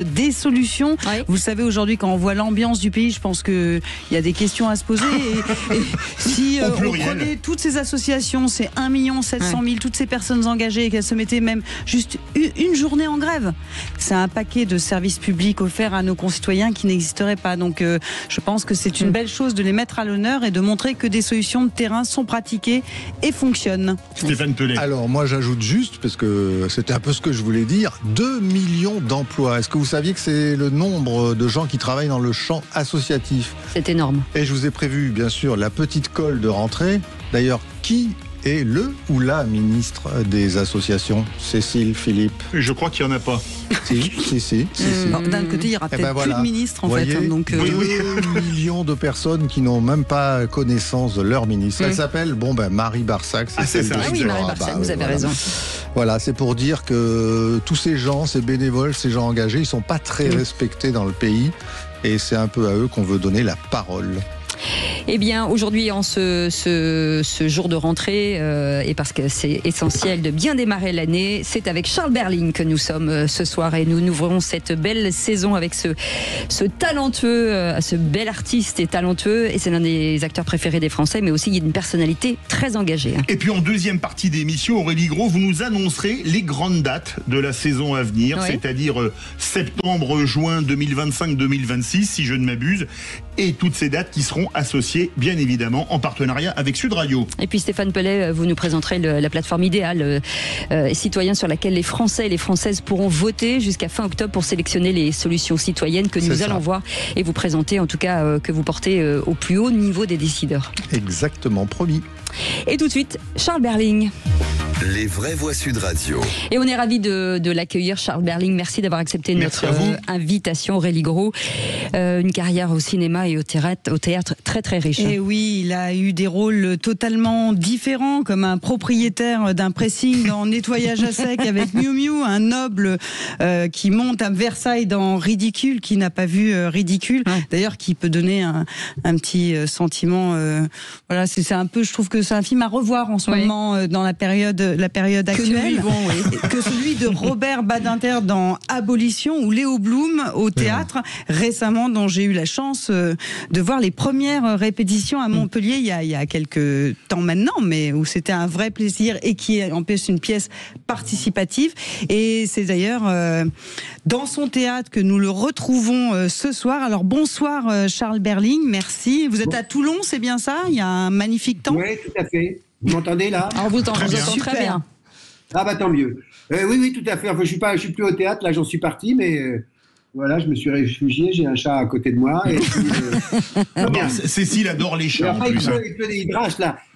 des solutions. Oui. Vous savez, aujourd'hui, quand on voit l'ambiance du pays, je pense qu'il y a des questions à se poser. Et si on prenait toutes ces associations, ces 1 700 000, toutes ces personnes engagées, et qu'elles se mettaient même juste une journée en grève, c'est un paquet de services publics offerts à nos concitoyens qui n'existeraient pas. Donc, je pense que c'est une belle chose de les mettre à l'honneur et de montrer que des solutions de terrain sont pratiquées et fonctionnent. Stéphane Pellet. Alors, moi, j'ajoute juste, parce que c'était un peu ce que je voulais dire, 2 millions d'emplois. Est-ce que vous saviez que c'est le nombre de gens qui travaillent dans le champ associatif? C'est énorme. Et je vous ai prévu, bien sûr, la petite colle de rentrée. D'ailleurs, qui est le ou la ministre des associations? Cécile, Philippe? Je crois qu'il n'y en a pas. Si. D'un côté, il y aura peut-être plus de ministres, en fait. Donc, 2 millions de personnes qui n'ont même pas connaissance de leur ministre. Elle s'appelle, Marie Barsac. C'est ça. Oui, Marie Barsac, vous avez raison. Voilà, c'est pour dire que tous ces gens, ces bénévoles, ces gens engagés, ils ne sont pas très respectés dans le pays. Et c'est un peu à eux qu'on veut donner la parole. Eh bien, aujourd'hui, en ce jour de rentrée, et parce que c'est essentiel de bien démarrer l'année, c'est avec Charles Berling que nous sommes ce soir et nous ouvrons cette belle saison avec ce talentueux, ce bel artiste et talentueux, et c'est l'un des acteurs préférés des Français, mais aussi une personnalité très engagée. Et puis en deuxième partie d'émission, Aurélie Gros, vous nous annoncerez les grandes dates de la saison à venir, c'est-à-dire septembre-juin 2025-2026, si je ne m'abuse, et toutes ces dates qui seront associées, bien évidemment, en partenariat avec Sud Radio. Et puis Stéphane Pellet, vous nous présenterez la plateforme idéale citoyen sur laquelle les Français et les Françaises pourront voter jusqu'à fin octobre pour sélectionner les solutions citoyennes que nous allons voir et vous présenter, en tout cas, que vous portez au plus haut niveau des décideurs. Exactement, promis. Et tout de suite, Charles Berling. Les vraies voix Sud Radio. Et on est ravis de l'accueillir, Charles Berling. Merci d'avoir accepté notre invitation, Aurélie Gros. Une carrière au cinéma et au théâtre très très riche. Et oui, il a eu des rôles totalement différents, comme un propriétaire d'un pressing en nettoyage à sec avec Miu Miu, un noble qui monte à Versailles dans Ridicule, qui n'a pas vu Ridicule, d'ailleurs qui peut donner un petit sentiment. Voilà, c'est un peu, je trouve que c'est un film à revoir en ce moment dans la période actuelle, que celui de Robert Badinter dans Abolition ou Léo Blum au théâtre récemment, dont j'ai eu la chance de voir les premières répétitions à Montpellier il y a quelques temps maintenant, mais où c'était un vrai plaisir et qui est en plus une pièce participative. Et c'est d'ailleurs dans son théâtre que nous le retrouvons ce soir. Alors bonsoir Charles Berling, merci. Vous êtes à Toulon, c'est bien ça? Il y a un magnifique temps. Oui, tout à fait. Vous m'entendez là? Alors vous entendez très bien. Ah bah tant mieux. Oui, tout à fait. Enfin, je suis plus au théâtre, là j'en suis parti, mais voilà, je me suis réfugié, j'ai un chat à côté de moi. Et puis, Cécile adore les chats. Après,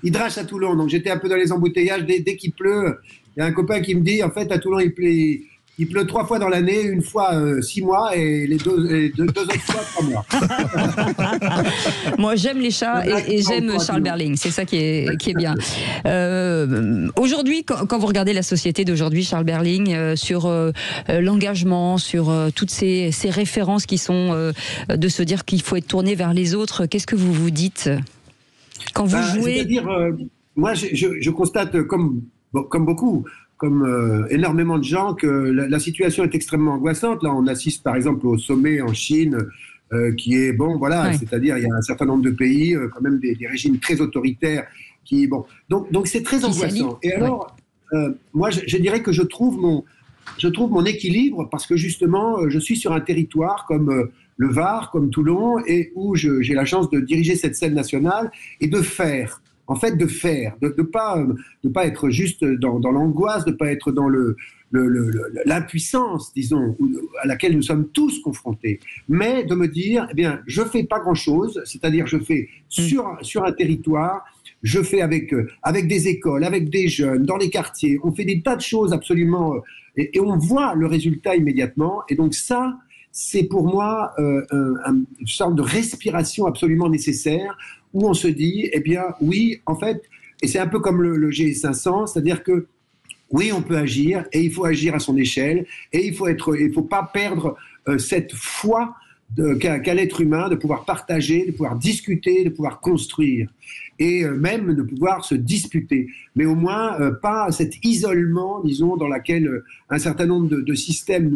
il drache à Toulon, donc j'étais un peu dans les embouteillages dès qu'il pleut. Il y a un copain qui me dit, en fait, à Toulon, il pleut 3 fois dans l'année, une fois 6 mois et les deux autres fois 3 mois. Moi, j'aime les chats et j'aime Charles Berling. C'est ça qui est bien. Aujourd'hui, quand vous regardez la société d'aujourd'hui, Charles Berling, sur l'engagement, sur toutes ces références qui sont de se dire qu'il faut être tourné vers les autres, qu'est-ce que vous vous dites quand vous jouez? C'est-à-dire, moi, je constate comme beaucoup, comme énormément de gens, que la situation est extrêmement angoissante. Là, on assiste par exemple au sommet en Chine, qui est c'est-à-dire il y a un certain nombre de pays, quand même des régimes très autoritaires, donc c'est très angoissant. Et alors, moi, je dirais que je trouve mon équilibre, parce que justement, je suis sur un territoire comme le Var, comme Toulon, et où j'ai la chance de diriger cette scène nationale et de faire. En fait, de pas être juste dans l'angoisse, de pas être dans l'impuissance, disons, à laquelle nous sommes tous confrontés, mais de me dire, eh bien, je fais pas grand-chose, c'est-à-dire je fais sur un territoire, je fais avec des écoles, avec des jeunes, dans les quartiers, on fait des tas de choses absolument, et on voit le résultat immédiatement, et donc ça, c'est pour moi une sorte de respiration absolument nécessaire, où on se dit, eh bien, oui, en fait, et c'est un peu comme le G500, c'est-à-dire que, oui, on peut agir, et il faut agir à son échelle, et il faut pas perdre cette foi qu'a l'être humain, de pouvoir partager, de pouvoir discuter, de pouvoir construire, et même de pouvoir se disputer. Mais au moins, pas cet isolement, disons, dans lequel un certain nombre de systèmes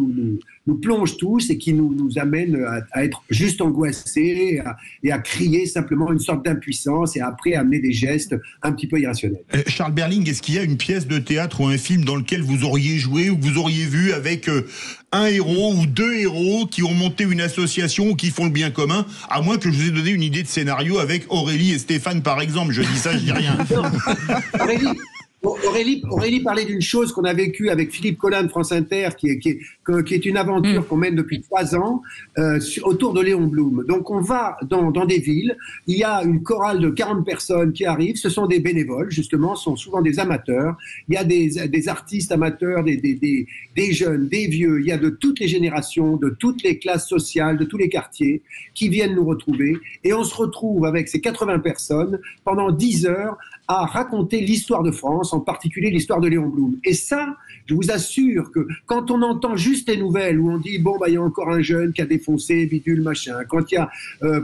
nous plonge tous et qui nous amène à être juste angoissés et à crier simplement une sorte d'impuissance et après à amener des gestes un petit peu irrationnels. Charles Berling, est-ce qu'il y a une pièce de théâtre ou un film dans lequel vous auriez joué ou que vous auriez vu avec un héros ou deux héros qui ont monté une association ou qui font le bien commun, à moins que je vous ai donné une idée de scénario avec Aurélie et Stéphane par exemple? Je dis ça, je dis rien. Aurélie parlait d'une chose qu'on a vécue avec Philippe Collin de France Inter, qui est une aventure qu'on mène depuis 3 ans autour de Léon Blum. Donc on va dans des villes, il y a une chorale de 40 personnes qui arrivent, ce sont des bénévoles, justement, sont souvent des amateurs, il y a des artistes amateurs, des jeunes, des vieux, il y a de toutes les générations, de toutes les classes sociales, de tous les quartiers qui viennent nous retrouver, et on se retrouve avec ces 80 personnes pendant 10 heures à raconter l'histoire de France, en particulier l'histoire de Léon Blum. Et ça, je vous assure que quand on entend juste les nouvelles où on dit bon bah il y a encore un jeune qui a défoncé bidule machin, quand il y a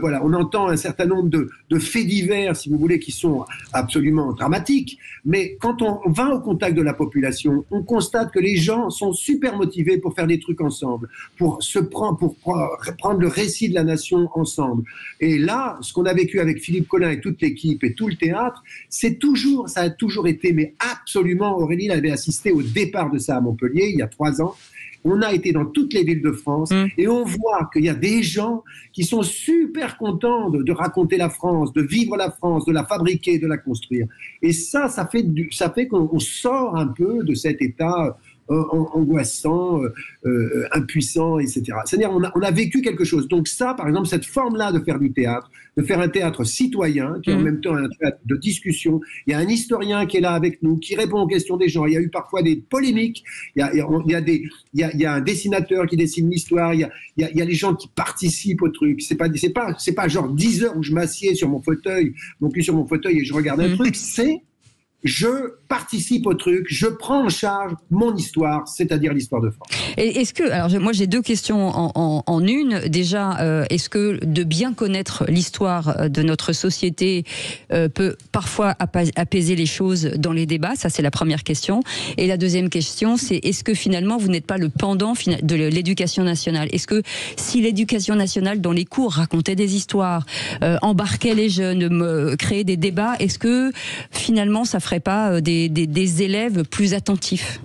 voilà, on entend un certain nombre de faits divers si vous voulez qui sont absolument dramatiques, mais quand on va au contact de la population, on constate que les gens sont super motivés pour faire des trucs ensemble, pour prendre le récit de la nation ensemble. Et là, ce qu'on a vécu avec Philippe Collin et toute l'équipe et tout le théâtre, ça a toujours été, mais absolument, Aurélie avait assisté au départ de ça à Montpellier, il y a 3 ans. On a été dans toutes les villes de France et on voit qu'il y a des gens qui sont super contents de raconter la France, de vivre la France, de la fabriquer, de la construire. Et ça fait qu'on sort un peu de cet état angoissant, impuissant, etc. C'est-à-dire on a vécu quelque chose. Donc ça, par exemple, cette forme-là de faire du théâtre, de faire un théâtre citoyen, qui est en même temps un théâtre de discussion. Il y a un historien qui est là avec nous, qui répond aux questions des gens. Il y a eu parfois des polémiques. Il y a un dessinateur qui dessine l'histoire. Il y a les gens qui participent au truc. C'est pas genre 10 heures où je m'assieds sur mon fauteuil, mon cul sur mon fauteuil et je regarde un truc. Je participe au truc, je prends en charge mon histoire, c'est-à-dire l'histoire de France. Et est-ce que, alors moi j'ai 2 questions en une. Déjà, est-ce que de bien connaître l'histoire de notre société peut parfois apaiser les choses dans les débats? Ça, c'est la première question. Et la deuxième question, c'est est-ce que finalement vous n'êtes pas le pendant de l'éducation nationale? Est-ce que si l'éducation nationale dans les cours racontait des histoires, embarquait les jeunes, créait des débats, est-ce que finalement ça ferait pas des élèves plus attentifs?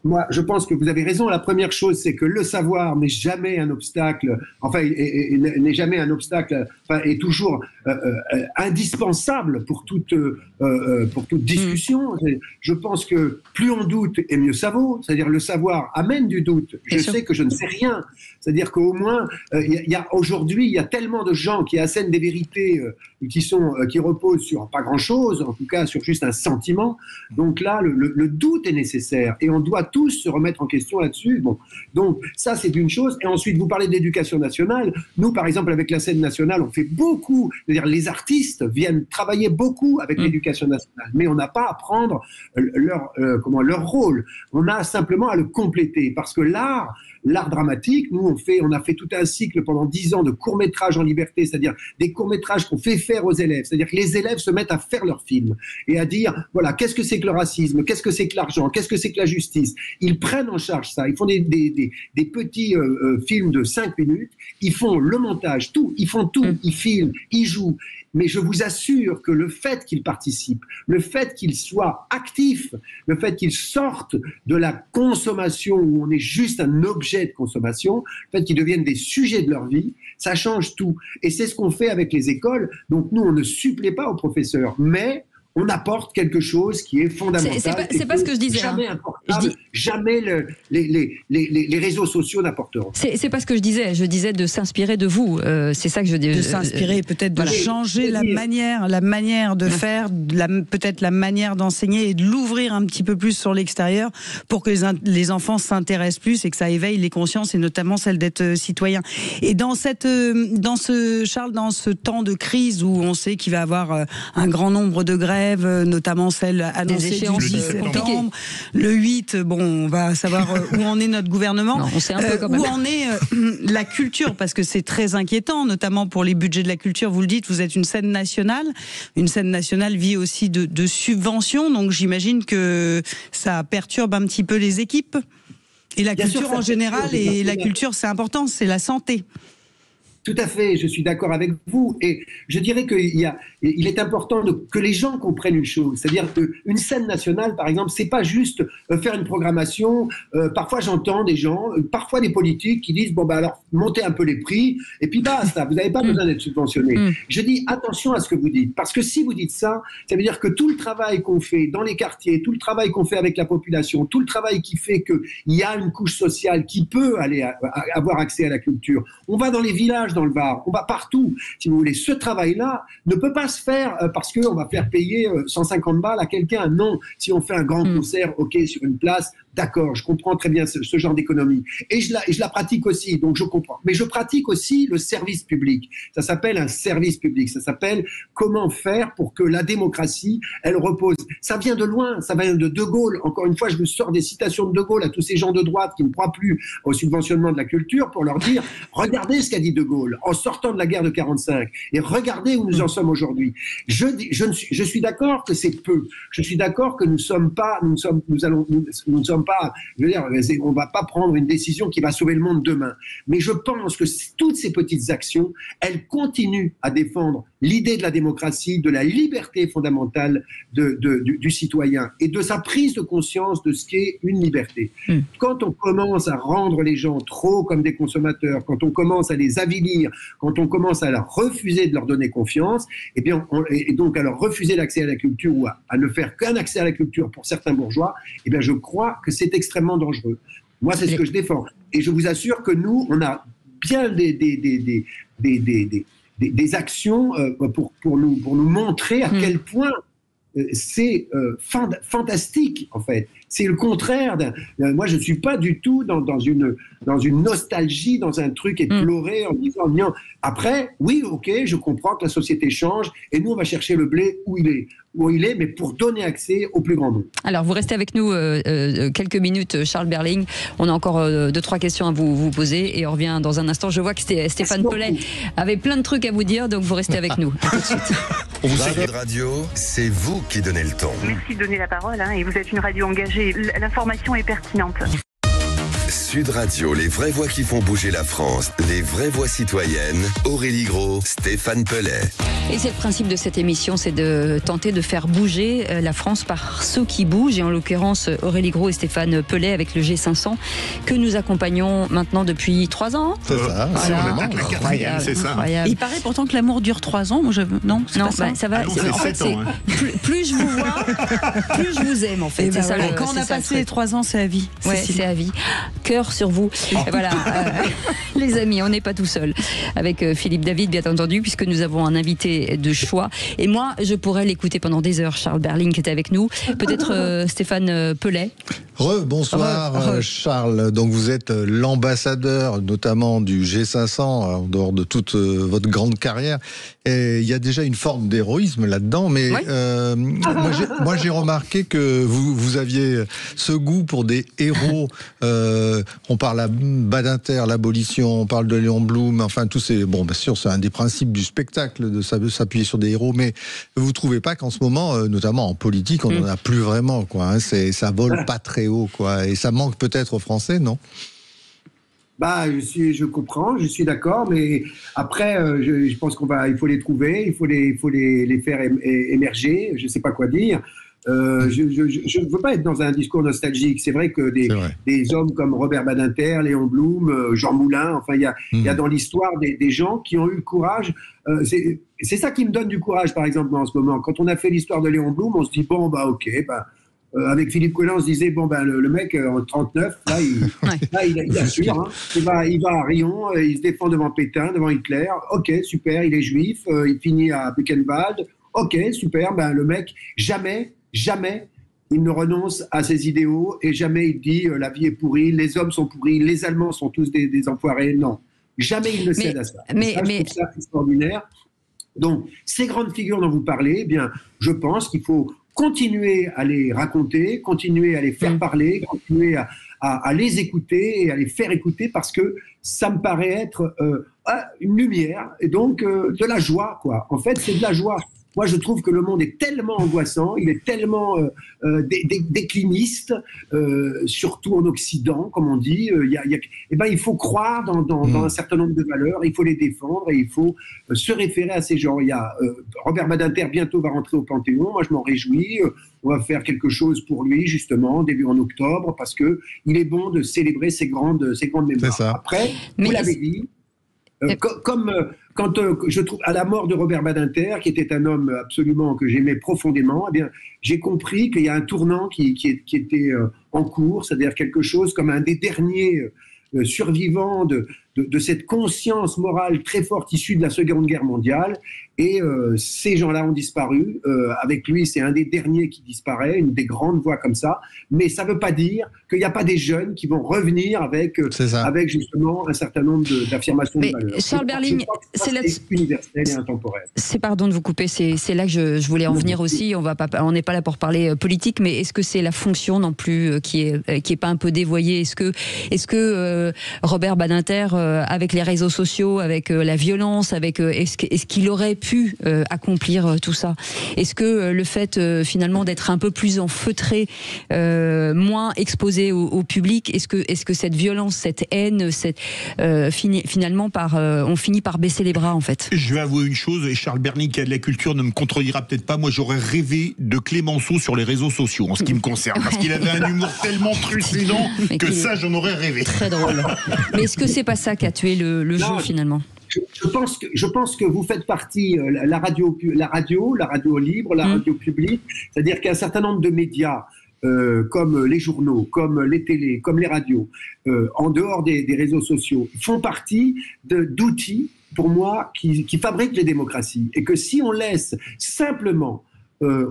Moi, je pense que vous avez raison. La première chose, c'est que le savoir n'est jamais un obstacle, enfin, n'est jamais un obstacle, enfin, est toujours indispensable pour toute discussion. Je pense que plus on doute, et mieux ça vaut. C'est-à-dire le savoir amène du doute. Je sais que je ne sais rien. C'est-à-dire qu'au moins, aujourd'hui, il y a tellement de gens qui assènent des vérités qui reposent sur pas grand-chose, en tout cas sur juste un sentiment. Donc là, le doute est nécessaire et on doit tous se remettre en question là-dessus. Bon, donc ça c'est une chose. Et ensuite, vous parlez d'éducation nationale. Nous, par exemple, avec la scène nationale, on fait beaucoup. C'est-à-dire les artistes viennent travailler beaucoup avec l'éducation nationale, mais on n'a pas à prendre leur rôle. On a simplement à le compléter parce que l'art dramatique, nous on a fait tout un cycle pendant 10 ans de courts-métrages en liberté, c'est-à-dire des courts-métrages qu'on fait faire aux élèves, c'est-à-dire que les élèves se mettent à faire leur film et à dire voilà, qu'est-ce que c'est que le racisme, qu'est-ce que c'est que l'argent, qu'est-ce que c'est que la justice. Ils prennent en charge ça, ils font des petits films de 5 minutes, ils font le montage, tout, ils font tout, ils filment, ils jouent. Mais je vous assure que le fait qu'ils participent, le fait qu'ils soient actifs, le fait qu'ils sortent de la consommation où on est juste un objet de consommation, le fait qu'ils deviennent des sujets de leur vie, ça change tout. Et c'est ce qu'on fait avec les écoles. Donc nous, on ne supplée pas aux professeurs, mais on apporte quelque chose qui est fondamental. C'est pas ce que je disais. Jamais importable, jamais les réseaux sociaux n'apporteront. C'est pas ce que je disais. Je disais de s'inspirer de vous. C'est ça que je dis. De s'inspirer, peut-être de changer la manière de faire, peut-être la manière d'enseigner et de l'ouvrir un petit peu plus sur l'extérieur pour que les enfants s'intéressent plus et que ça éveille les consciences et notamment celle d'être citoyen. Et dans Charles, dans ce temps de crise où on sait qu'il va y avoir un grand nombre de grèves, notamment celle annoncée du 10 septembre. Le 8, bon, on va savoir où en est notre gouvernement. Non, on sait un peu quand même. Où en est la culture, parce que c'est très inquiétant, notamment pour les budgets de la culture. Vous le dites, vous êtes une scène nationale. Une scène nationale vit aussi de subventions, donc j'imagine que ça perturbe un petit peu les équipes. Et la Bien sûr, culture ça en fait général, plaisir de et la faire culture, c'est important, c'est la santé. Tout à fait, je suis d'accord avec vous. Et je dirais qu'il est important que les gens comprennent une chose. C'est-à-dire qu'une scène nationale, par exemple, c'est pas juste faire une programmation. Parfois, j'entends des gens, parfois des politiques qui disent, bon, bah alors, montez un peu les prix, et puis basta, vous n'avez pas besoin d'être subventionné. Je dis, attention à ce que vous dites. Parce que si vous dites ça, ça veut dire que tout le travail qu'on fait dans les quartiers, tout le travail qu'on fait avec la population, tout le travail qui fait qu'il y a une couche sociale qui peut aller avoir accès à la culture. On va dans les villages, dans le Var, on va partout, si vous voulez. Ce travail-là ne peut pas se faire parce qu'on va faire payer 150 balles à quelqu'un. Non, si on fait un grand concert, ok, sur une place, d'accord, je comprends très bien ce genre d'économie. Et je la pratique aussi, donc je comprends. Mais je pratique aussi le service public. Ça s'appelle un service public. Ça s'appelle comment faire pour que la démocratie, elle repose. Ça vient de loin, ça vient de De Gaulle. Encore une fois, je me sors des citations de De Gaulle à tous ces gens de droite qui ne croient plus au subventionnement de la culture pour leur dire, regardez ce qu'a dit De Gaulle en sortant de la guerre de 45 et regardez où nous en sommes aujourd'hui. Je suis d'accord que c'est peu. Je suis d'accord que nous ne sommes pas, je veux dire, on va pas prendre une décision qui va sauver le monde demain. Mais je pense que toutes ces petites actions, elles continuent à défendre l'idée de la démocratie, de la liberté fondamentale du citoyen et de sa prise de conscience de ce qu'est une liberté. Quand on commence à rendre les gens trop comme des consommateurs, quand on commence à les avilir, quand on commence à leur refuser de leur donner confiance, et donc à leur refuser l'accès à la culture ou à ne faire qu'un accès à la culture pour certains bourgeois, et bien je crois que c'est extrêmement dangereux. Moi, c'est ce que je défends. Et je vous assure que nous, on a bien des actions pour nous montrer à quel point c'est fantastique, en fait. C'est le contraire. Moi, je ne suis pas du tout dans une nostalgie, dans un truc éploré en disant, après, oui, ok, je comprends que la société change et nous, on va chercher le blé où il est, mais pour donner accès au plus grand nombre. Alors, vous restez avec nous quelques minutes, Charles Berling. On a encore 2-3 questions à vous poser et on revient dans un instant. Je vois que Stéphane Pellet avait plein de trucs à vous dire, donc vous restez avec nous. À tout de suite. Sud Radio, c'est vous qui donnez le ton. Merci de donner la parole, et vous êtes une radio engagée. L'information est pertinente. Sud Radio, les vraies voix qui font bouger la France, les vraies voix citoyennes, Aurélie Gros, Stéphane Pellet. Et c'est le principe de cette émission, c'est de tenter de faire bouger la France par ceux qui bougent, et en l'occurrence Aurélie Gros et Stéphane Pellet avec le G500 que nous accompagnons maintenant depuis 3 ans. C'est ça, c'est ça. Il paraît pourtant que l'amour dure 3 ans. Non, c'est pas ça. Ça va. Non, c'est 7 ans. Plus je vous vois, plus je vous aime en fait. C'est ça, quand on a passé les 3 ans, c'est à vie. Ouais, c'est à vie. Cœur sur vous. Et voilà, les amis, on n'est pas tout seul. Avec Philippe David, bien entendu, puisque nous avons un invité de choix. Et moi, je pourrais l'écouter pendant des heures. Charles Berling qui est avec nous. Peut-être Stéphane Pellet. Bonsoir Charles. Donc vous êtes l'ambassadeur notamment du G500 en dehors de toute votre grande carrière. Et il y a déjà une forme d'héroïsme là-dedans, mais moi j'ai remarqué que vous aviez ce goût pour des héros. On parle à Badinter, l'abolition, on parle de Léon Blum, enfin tous ces... Bon, bien sûr, c'est un des principes du spectacle de s'appuyer sur des héros, mais vous trouvez pas qu'en ce moment, notamment en politique, on n'en a plus vraiment, quoi. Hein, ça vole pas très haut, quoi. Et ça manque peut-être aux Français, non ? Je comprends, je suis d'accord, mais après, je pense il faut les trouver, il faut les faire émerger. Je sais pas quoi dire. Je ne veux pas être dans un discours nostalgique. C'est vrai que des hommes comme Robert Badinter, Léon Blum, Jean Moulin, enfin, il y a dans l'histoire des gens qui ont eu le courage. C'est ça qui me donne du courage, par exemple, en ce moment. Quand on a fait l'histoire de Léon Blum, on se dit, avec Philippe Collin, on se disait, le mec, en 39, il assure, hein. Il va à Rion, il se défend devant Pétain, devant Hitler. Ok, super, il est juif, il finit à Buchenwald. Ok, super, le mec, jamais, il ne renonce à ses idéaux et jamais il dit la vie est pourrie, les hommes sont pourris, les Allemands sont tous des enfoirés. Non, jamais il ne cède à ça. Je trouve ça extraordinaire. Donc, ces grandes figures dont vous parlez, je pense qu'il faut continuer à les raconter, continuer à les faire parler, continuer à les écouter et à les faire écouter parce que ça me paraît être une lumière et donc de la joie, quoi. En fait, c'est de la joie. Moi, je trouve que le monde est tellement angoissant, il est tellement décliniste, surtout en Occident, comme on dit. Il faut croire dans un certain nombre de valeurs, il faut les défendre et il faut se référer à ces gens. Il y a Robert Badinter bientôt va rentrer au Panthéon. Moi, je m'en réjouis. On va faire quelque chose pour lui, justement, début en octobre, parce que il est bon de célébrer ces grandes mémoires. Après, vous l'avez dit. Quand je trouve à la mort de Robert Badinter, qui était un homme absolument que j'aimais profondément, eh bien, j'ai compris qu'il y a un tournant qui était en cours, c'est-à-dire quelque chose comme un des derniers survivants de cette conscience morale très forte issue de la Seconde Guerre mondiale. Et ces gens-là ont disparu. Avec lui, c'est un des derniers qui disparaît, une des grandes voix comme ça. Mais ça ne veut pas dire qu'il n'y a pas des jeunes qui vont revenir avec justement un certain nombre d'affirmations de valeurs. Charles Berling, c'est universel et intemporel. Pardon de vous couper, c'est là que je voulais en venir aussi. On n'est pas là pour parler politique, mais est-ce que c'est la fonction non plus qui est pas un peu dévoyée? Est-ce que Robert Badinter, avec les réseaux sociaux, avec la violence, est-ce qu'il aurait pu accomplir tout ça? Est-ce que le fait finalement d'être un peu plus enfeutré, moins exposé au public, est-ce que cette violence, cette haine, finalement on finit par baisser les bras en fait? Je vais avouer une chose, et Charles Berling qui a de la culture ne me contredira peut-être pas, moi j'aurais rêvé de Clémenceau sur les réseaux sociaux en ce qui me concerne, parce qu'il avait un humour tellement trucidant que ça j'en aurais rêvé. Très drôle. Mais est-ce que c'est pas ça qui a tué le jeu finalement? Je pense que vous faites partie, la radio libre, la radio publique, c'est-à-dire qu'il y a un certain nombre de médias, comme les journaux, comme les télés, comme les radios, en dehors des réseaux sociaux, font partie d'outils, pour moi, qui fabriquent les démocraties. Et que si on laisse simplement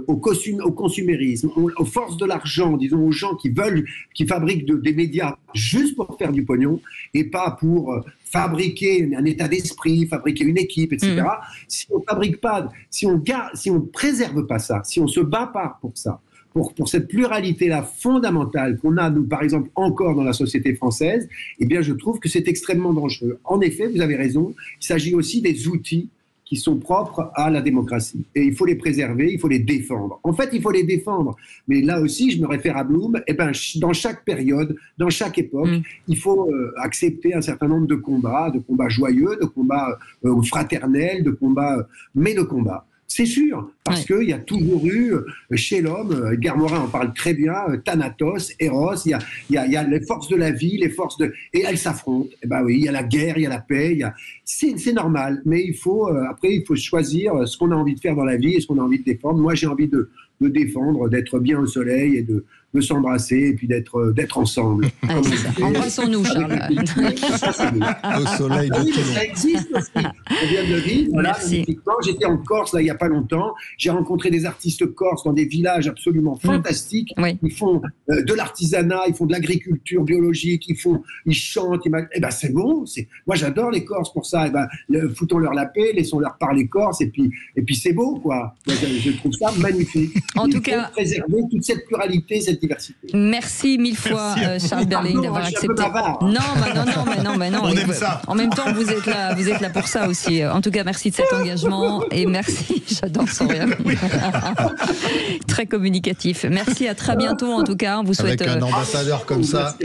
au consumérisme, aux forces de l'argent, disons aux gens qui fabriquent des médias juste pour faire du pognon et pas pour fabriquer un état d'esprit, fabriquer une équipe, etc. Si on fabrique pas, si on préserve pas ça, si on se bat pas pour ça, pour cette pluralité-là fondamentale qu'on a, nous, par exemple, encore dans la société française, eh bien, je trouve que c'est extrêmement dangereux. En effet, vous avez raison, il s'agit aussi des outils qui sont propres à la démocratie. Et il faut les préserver, il faut les défendre. En fait, il faut les défendre. Mais là aussi, je me réfère à Bloom, dans chaque période, dans chaque époque, il faut accepter un certain nombre de combats joyeux, de combats fraternels, de combats. C'est sûr, parce qu'il y a toujours eu, chez l'homme, Edgar Morin en parle très bien, Thanatos, Eros, il y a les forces de la vie, et elles s'affrontent. Et oui, il y a la guerre, il y a la paix, c'est normal, mais après, il faut choisir ce qu'on a envie de faire dans la vie et ce qu'on a envie de défendre. Moi, j'ai envie de défendre, d'être bien au soleil et de s'embrasser et puis d'être ensemble. Embrassons-nous, Charles. Au soleil de Toulon. Ça existe aussi. On vient de le vivre. Voilà, j'étais en Corse là, il n'y a pas longtemps. J'ai rencontré des artistes corses dans des villages absolument fantastiques. Ils font de l'artisanat, ils font de l'agriculture biologique, ils chantent. C'est bon. Moi, j'adore les Corses pour ça. Foutons-leur la paix, laissons-leur parler corse et puis c'est beau, quoi. Je trouve ça magnifique. En tout cas, préserver toute cette pluralité, cette diversité. Merci mille fois, Charles Berling, d'avoir accepté. Non. On aime ça. En même temps, vous êtes là pour ça aussi. En tout cas, merci de cet engagement et merci. J'adore son rire. Très communicatif. Merci, à très bientôt. En tout cas, on vous souhaite. Avec un ambassadeur comme ça.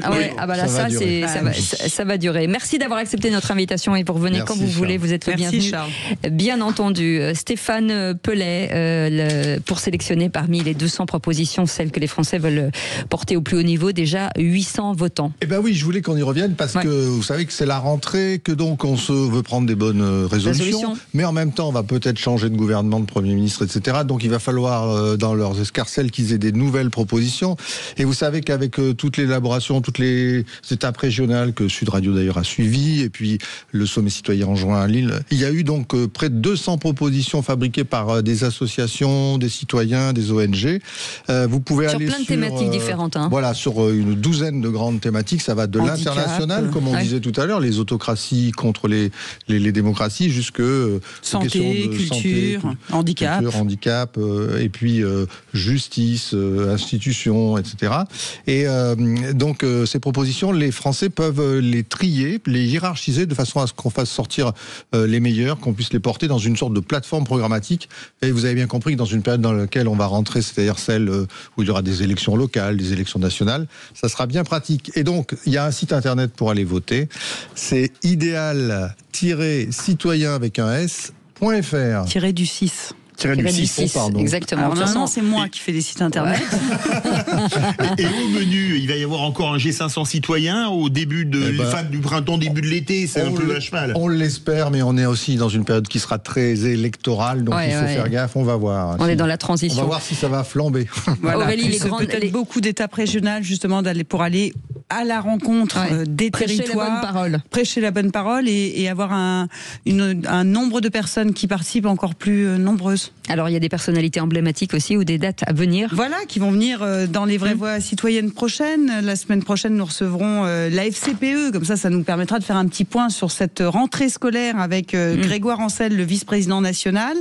Ça va durer. Merci d'avoir accepté notre invitation et pour venir quand vous voulez. Vous êtes le bienvenu. Charles. Bien entendu, Stéphane Pellet, pour sélectionner parmi les 200 propositions, celles que les Français veulent porter au plus haut niveau, déjà 800 votants. Eh ben oui, je voulais qu'on y revienne parce que vous savez que c'est la rentrée, que donc on veut prendre des bonnes résolutions, mais en même temps on va peut-être changer de gouvernement, de Premier ministre, etc. Donc il va falloir dans leurs escarcelles qu'ils aient des nouvelles propositions. Et vous savez qu'avec toute l'élaboration, toutes les étapes régionales que Sud Radio d'ailleurs a suivies, et puis le sommet citoyen en juin à Lille, il y a eu donc près de 200 propositions fabriquées par des associations, des citoyens, des ONG. Vous pouvez aller plein de thématiques thématiques différentes. Hein. Voilà, sur une douzaine de grandes thématiques. Ça va de Handicap, l'international, comme on disait tout à l'heure, les autocraties contre les démocraties, jusque santé, culture, handicap, et puis justice, institutions, etc. Et donc ces propositions, les Français peuvent les trier, les hiérarchiser de façon à ce qu'on fasse sortir les meilleurs, qu'on puisse les porter dans une sorte de plateforme programmatique. Et vous avez bien compris que dans une période dans laquelle on va rentrer, c'est-à-dire celle où il y aura des élections locales, des élections nationales, ça sera bien pratique. Et donc, il y a un site internet pour aller voter. C'est idéal-citoyen avec un s.fr. Tiré du 6. Tiré du 6, pardon. Exactement. Alors maintenant, c'est moi qui fais des sites internet. Et au menu, il va y avoir encore un G500 citoyen au début fin du printemps, début de l'été. C'est un peu à cheval. On l'espère, mais on est aussi dans une période qui sera très électorale, donc il faut faire gaffe. On va voir. On est dans la transition. On va voir si ça va flamber. Voilà. Aurélie, peut-être beaucoup d'étapes régionales justement pour aller à la rencontre des territoires, prêcher la bonne parole et avoir un nombre de personnes qui participent encore plus nombreuses. Alors il y a des personnalités emblématiques aussi ou des dates à venir. Voilà, qui vont venir dans les vraies voix citoyennes prochaines. La semaine prochaine, nous recevrons la FCPE. Comme ça nous permettra de faire un petit point sur cette rentrée scolaire avec Grégoire Ancel, le vice-président national.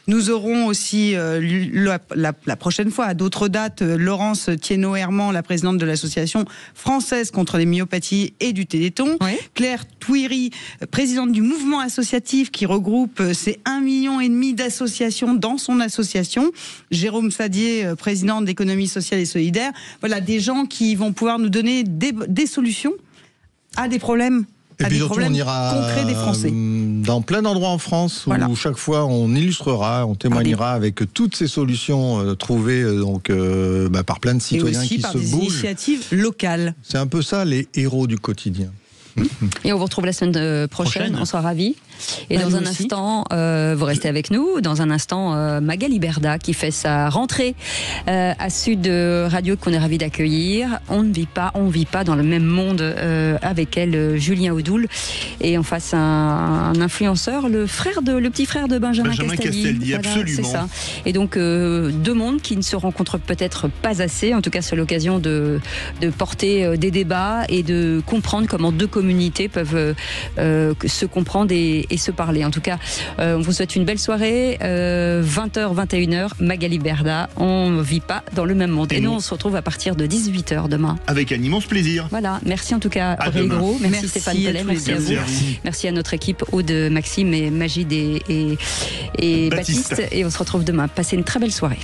Nous aurons aussi la prochaine fois, à d'autres dates, Laurence Thienot-Herman, la présidente de l'association française contre les myopathies et du Téléthon. Oui. Claire Touiri, présidente du mouvement associatif qui regroupe ces 1,5 million d'associations dans son association. Jérôme Sadier, président d'économie sociale et solidaire. Voilà, des gens qui vont pouvoir nous donner des solutions à des problèmes. Et puis surtout, on ira concrets des Français. Dans plein d'endroits en France où chaque fois on illustrera, on témoignera avec toutes ces solutions trouvées par plein de citoyens qui se bougent. Et aussi par des initiatives locales. C'est un peu ça, les héros du quotidien. Et on vous retrouve la semaine prochaine. On sera ravis. Et dans un instant, vous restez avec nous. Dans un instant, Magali Berda qui fait sa rentrée à Sud Radio qu'on est ravis d'accueillir. On ne vit pas dans le même monde avec elle, Julien Audoul. Et en face un influenceur, le petit frère de Benjamin Castaldi. Voilà, absolument. C'est ça. Et donc deux mondes qui ne se rencontrent peut-être pas assez. En tout cas, c'est l'occasion de porter des débats et de comprendre comment deux communautés peuvent se comprendre et se parler. En tout cas, on vous souhaite une belle soirée. 20h, 21h, Magali Berda. On ne vit pas dans le même monde. Et nous, on se retrouve à partir de 18h demain. Avec un immense plaisir. Voilà. Merci en tout cas, Aurélie Gros. Merci Stéphane Pellet. Merci à vous. Merci à notre équipe, Aude, Maxime et Magide et Baptiste. Et on se retrouve demain. Passez une très belle soirée.